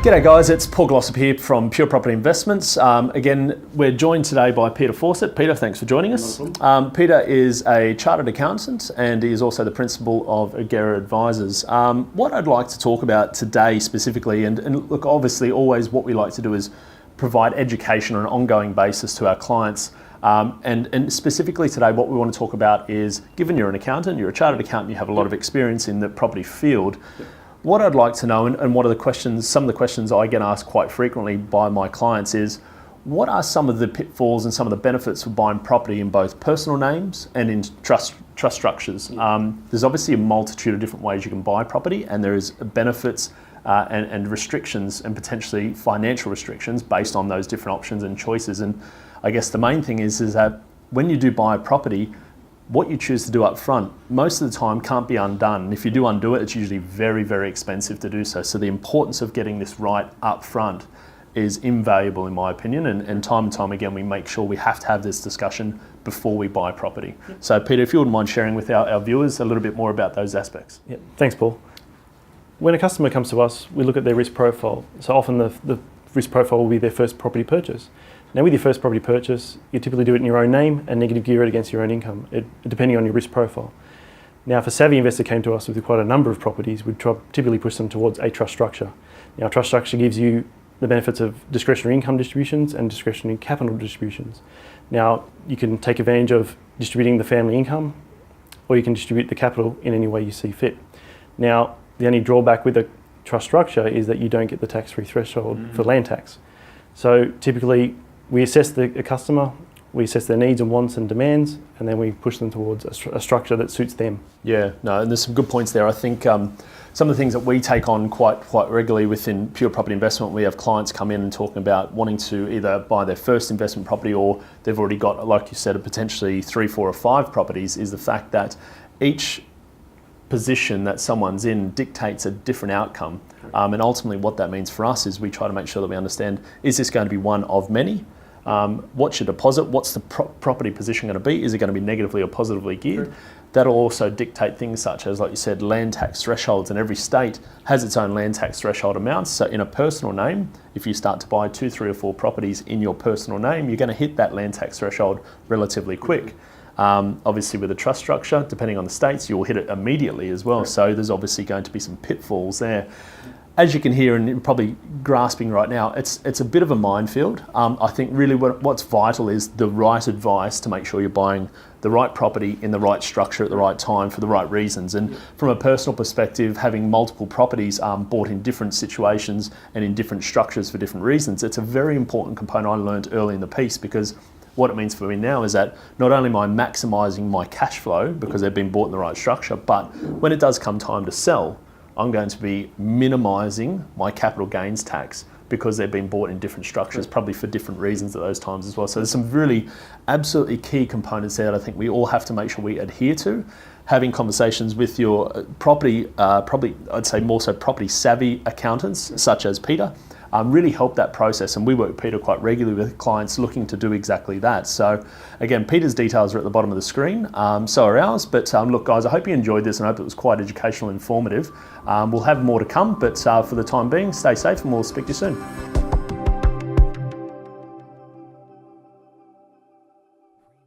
G'day guys, it's Paul Glossop here from Pure Property Investments. Again, we're joined today by Peter Fawcett. Peter, thanks for joining us. Peter is a chartered accountant and he is also the principal of Agera Advisors. What I'd like to talk about today specifically, and look, obviously always what we like to do is provide education on an ongoing basis to our clients. And specifically today, what we want to talk about is, given you're an accountant, you're a chartered accountant, you have a lot of experience in the property field, what I'd like to know, and what are the questions, some of the questions I get asked quite frequently by my clients is, what are some of the pitfalls and some of the benefits of buying property in both personal names and in trust structures? There's obviously a multitude of different ways you can buy property, and there is benefits and restrictions and potentially financial restrictions based on those different options and choices. And I guess the main thing is that when you do buy a property, what you choose to do up front, most of the time can't be undone. And if you do undo it, it's usually very, very expensive to do so. So the importance of getting this right up front is invaluable in my opinion. And time again, we make sure we have to have this discussion before we buy property. So Peter, if you wouldn't mind sharing with our viewers a little bit more about those aspects. Yeah, thanks, Paul. When a customer comes to us, we look at their risk profile. So often the risk profile will be their first property purchase. Now with your first property purchase, you typically do it in your own name and negative gear it against your own income, depending on your risk profile. Now if a savvy investor came to us with quite a number of properties, we'd typically push them towards a trust structure. Now a trust structure gives you the benefits of discretionary income distributions and discretionary capital distributions. Now you can take advantage of distributing the family income, or you can distribute the capital in any way you see fit. Now the only drawback with a trust structure is that you don't get the tax-free threshold for land tax. So typically we assess the customer, we assess their needs and wants and demands, and then we push them towards a structure that suits them. Yeah, no, and there's some good points there. I think some of the things that we take on quite regularly within Pure Property Investment, we have clients come in and talking about wanting to either buy their first investment property, or they've already got, like you said, potentially 3, 4 or 5 properties, is the fact that each position that someone's in dictates a different outcome. And ultimately what that means for us is we try to make sure that we understand, is this going to be one of many? What's your deposit? What's the property position going to be? Is it going to be negatively or positively geared? That'll also dictate things such as, like you said, land tax thresholds, and every state has its own land tax threshold amounts. So in a personal name, if you start to buy 2, 3 or 4 properties in your personal name, you're going to hit that land tax threshold relatively quick. Obviously with a trust structure, depending on the states, you'll hit it immediately as well. So there's obviously going to be some pitfalls there. As you can hear and you're probably grasping right now, it's a bit of a minefield. I think really what's vital is the right advice to make sure you're buying the right property in the right structure at the right time for the right reasons. And from a personal perspective, having multiple properties bought in different situations and in different structures for different reasons, it's a very important component I learned early in the piece, because what it means for me now is that not only am I maximising my cash flow because they've been bought in the right structure, but when it does come time to sell, I'm going to be minimising my capital gains tax because they've been bought in different structures, probably for different reasons at those times as well. So there's some really absolutely key components there that I think we all have to make sure we adhere to. Having conversations with your property, probably I'd say more so property savvy accountants such as Peter, really help that process. And we work with Peter quite regularly with clients looking to do exactly that. So again, Peter's details are at the bottom of the screen, so are ours. But look guys, I hope you enjoyed this and I hope it was quite educational and informative. We'll have more to come, but for the time being, stay safe and we'll speak to you soon.